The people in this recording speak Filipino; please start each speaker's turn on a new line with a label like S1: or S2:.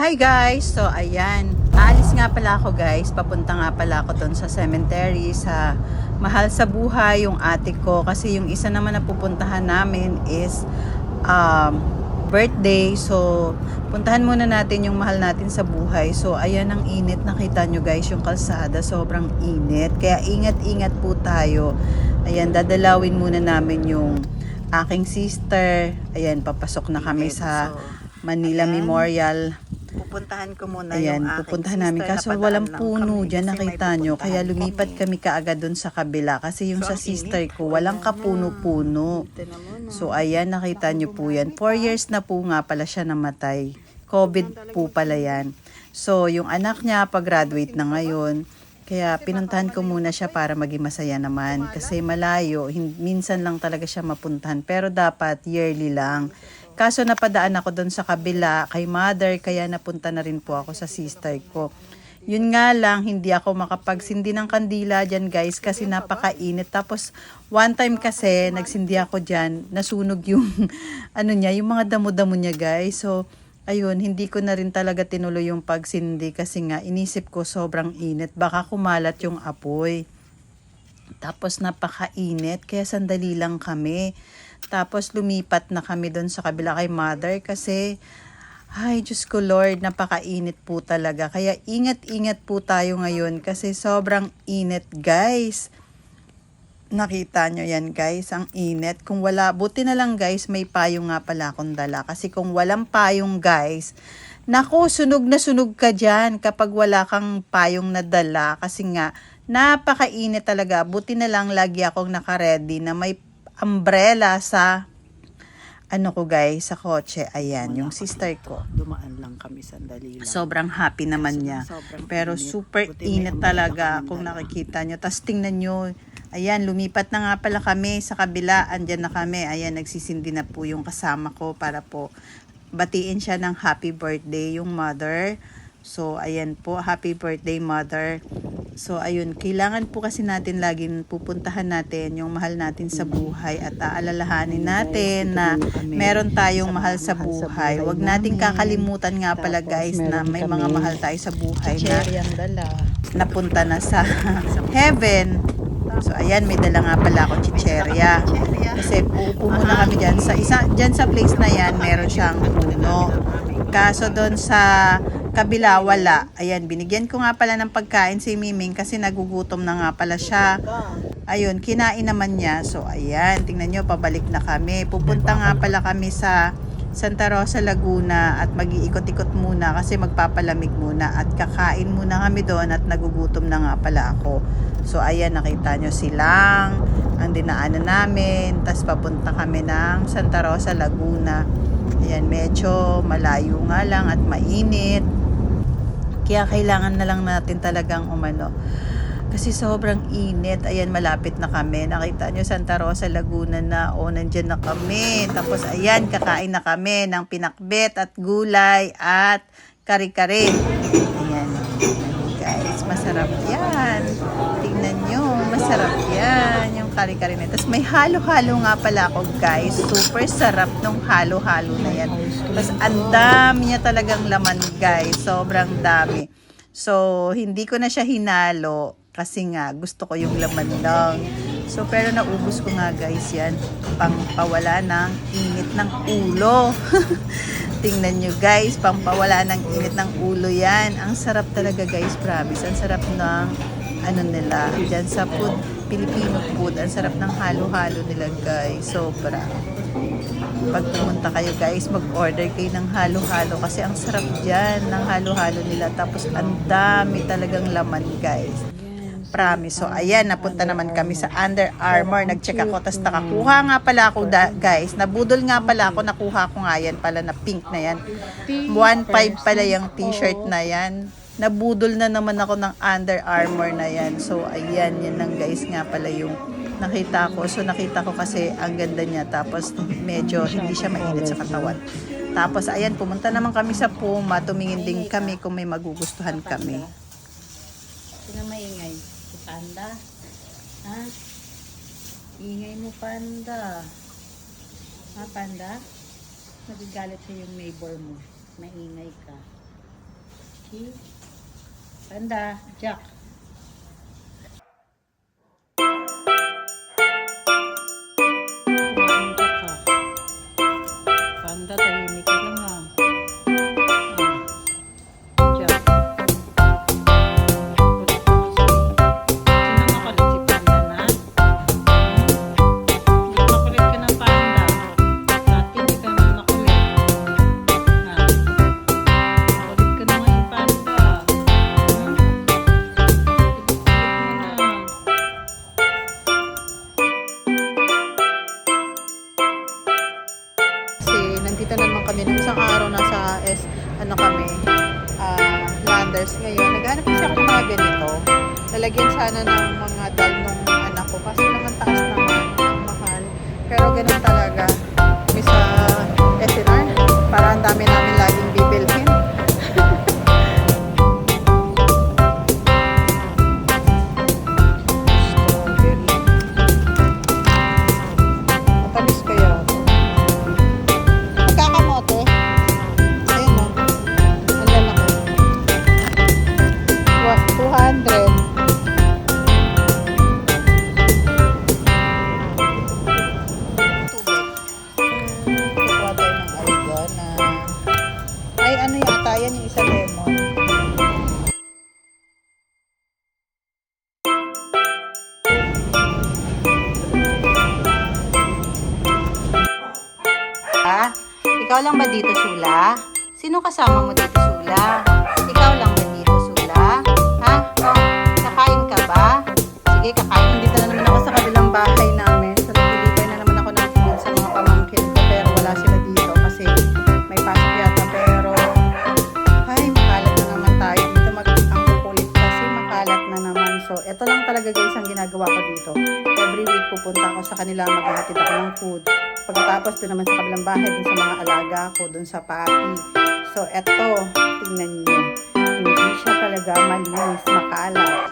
S1: Hi guys! So ayan, aalis nga pala ako guys, papunta nga pala ako doon sa cemetery sa Mahal sa Buhay yung ate ko kasi yung isa naman na pupuntahan namin is birthday. So puntahan muna natin yung mahal natin sa buhay. So ayan ang init, nakita nyo guys yung kalsada, sobrang init. Kaya ingat-ingat po tayo. Ayan, dadalawin muna namin yung aking sister. Ayan, papasok na kami sa Manila Memorial.
S2: Pupuntahan ko muna
S1: Ayan,
S2: yung aking
S1: pupuntahan
S2: sister.
S1: namin. Kaso walang puno dyan, nakita nyo. Kaya lumipat kami kaagad dun sa kabila. Kasi yung sa sister ko, walang kapuno-puno. So ayan, nakita nyo po yan. 4 years na po nga pala siya namatay. COVID po pala yan. So yung anak niya, pag-graduate na ngayon. Kaya pinuntahan ko muna siya para maging masaya naman. Kasi malayo, minsan lang talaga siya mapuntahan. Pero dapat yearly lang. Kaso napadaan ako doon sa kabila kay mother, kaya napunta na rin po ako sa sister ko. Yun nga lang, hindi ako makapagsindi ng kandila dyan guys kasi napakainit. Tapos one time kasi nagsindi ako dyan, nasunog yung ano niya, yung mga damo-damo niya guys. So ayun, hindi ko na rin talaga tinuloy yung pagsindi kasi nga inisip ko sobrang init. Baka kumalat yung apoy. Tapos napakainit, kaya sandali lang kami. Tapos lumipat na kami doon sa kabila kay mother kasi ay Diyos ko Lord, napakainit po talaga. Kaya ingat-ingat po tayo ngayon kasi sobrang init guys. Nakita nyo yan guys, ang init. Kung wala, buti na lang guys, may payong nga pala akong dala. Kasi kung walang payong guys, naku, sunog na sunog ka dyan kapag wala kang payong na dala. Kasi nga, napakainit talaga. Buti na lang lagi akong nakaredy na may umbrella sa ano ko guys, sa kotse. Ayan, yung sister ko.
S2: Dumaan lang kami sandali lang.
S1: Sobrang happy naman niya. Pero super init talaga kung nakikita nyo. Tapos tingnan nyo, ayan, lumipat na nga pala kami sa kabila. Andyan na kami. Ayan, nagsisindi na po yung kasama ko para po batiin siya ng happy birthday yung mother. So, ayan po, happy birthday mother. So, ayun, kailangan po kasi natin laging pupuntahan natin yung mahal natin sa buhay at aalalahanin natin na meron tayong mahal sa buhay. Huwag nating kakalimutan nga pala guys na may mga mahal tayo sa buhay na napunta na sa heaven. So, ayan, may dala nga pala ako chicherya. Kasi uupo muna kami dyan. Dyan sa place na yan, meron siyang puno. Kaso doon sa kabila, wala. Ayan, binigyan ko nga pala ng pagkain si Miming kasi nagugutom na nga pala siya. Ayun, kinain naman niya. So, ayan, tingnan nyo, pabalik na kami. Pupunta nga pala kami sa Santa Rosa, Laguna at mag-iikot-ikot muna kasi magpapalamig muna at kakain muna kami doon at nagugutom na nga pala ako. So, ayan, nakita nyo silang ang dinaanan namin. Tapos, papunta kami ng Santa Rosa, Laguna. Ayan, medyo malayo nga lang at mainit. Kaya kailangan na lang natin talagang umano. Kasi sobrang init. Ayan, malapit na kami. Nakita nyo, Santa Rosa, Laguna na. O, nandyan na kami. Tapos, ayan, kakain na kami ng pinakbet at gulay at kare-kare. Ayan, guys, masarap yan. Tingnan nyo, masarap yan. Yung kare-kare na. Tapos, may halo-halo nga pala ako, guys. Super sarap nung halo-halo na yan. Tapos, ang dami niya talagang laman, guys. Sobrang dami. So, hindi ko na siya hinalo kasi nga gusto ko yung laman lang. So, pero naubos ko nga guys yan. Pangpawala ng init ng ulo. Tingnan nyo guys, pangpawala ng init ng ulo yan. Ang sarap talaga guys, promise. Ang sarap ng ano nila, dyan sa food, Filipino food. Ang sarap ng halo-halo nila guys. Sobra. Pag pumunta kayo guys, mag-order kayo ng halo-halo kasi ang sarap dyan ng halo-halo nila. Tapos ang dami talagang laman guys. Promise. So ayan, napunta naman kami sa Under Armour. Nag-check ako, tapos nakakuha nga pala ako guys. Nabudol nga pala ako, nakuha ko nga yan pala na pink na yan. 1.5 pala yung t-shirt na yan. Nabudol na naman ako ng Under Armour na yan. So ayan, yan lang guys nga pala yung nakita ko. So nakita ko kasi ang ganda niya. Tapos medyo hindi siya mainit sa katawan. Tapos ayan, pumunta naman kami sa Puma. Tumingin din kami kung may magugustuhan kami.
S3: Sino maingay? Si Panda? Ha? Ingay mo, Panda. Ha, Panda? Nagigalit sa yung neighbor mo. Maingay ka. See? Panda, Jack. Kumain ka ka. Panda, tahimik ka lang ha. Jack. Kulit mo kasi. Sino makulit si Panda na? Makulit ka ng Panda. Dati hindi ka naman makulit. Ha? Makulit ka naman yung Panda.
S1: Kasi nandito na naman kami ng isang araw nasa Landers ngayon. Naghanap kasi ako ng mga ganito. Lalagyan sana ng mga dal ng anak ko. Kasi naman taas naman, ang mahal. Pero ganun talaga. Kami sa SNR. Para ang dami namin laging bibilhin. Strawberry. Matamis kaya. Magkakamote. Ayun o. Ang lalaki. 200. Tubig. Kukuha tayo ng alga na... Ay, ano yata yan yung isa lemon. Ikaw lang ba dito, Sula? Sino kasama mo dito, Sula? Ikaw lang ba dito, Sula? Ha? Oh, kakain ka ba? Sige, kakain. Dito na naman ako sa kabilang bahay namin. So, naglilipay na naman ako ng food sa mga pamangkin ko. Pero wala sila dito kasi may pasok yata. Pero, ay, makalat na naman tayo. Dito ang kukulit kasi makalat na naman. So, eto lang talaga guys ang ginagawa ko dito. Every week pupunta ako sa kanila, maghahatid ako ng food. Pagkatapos doon naman sa kabilang bahay, doon sa mga alaga ko, doon sa papi. So, eto, tingnan nyo. Hindi siya talaga malinis, makalat.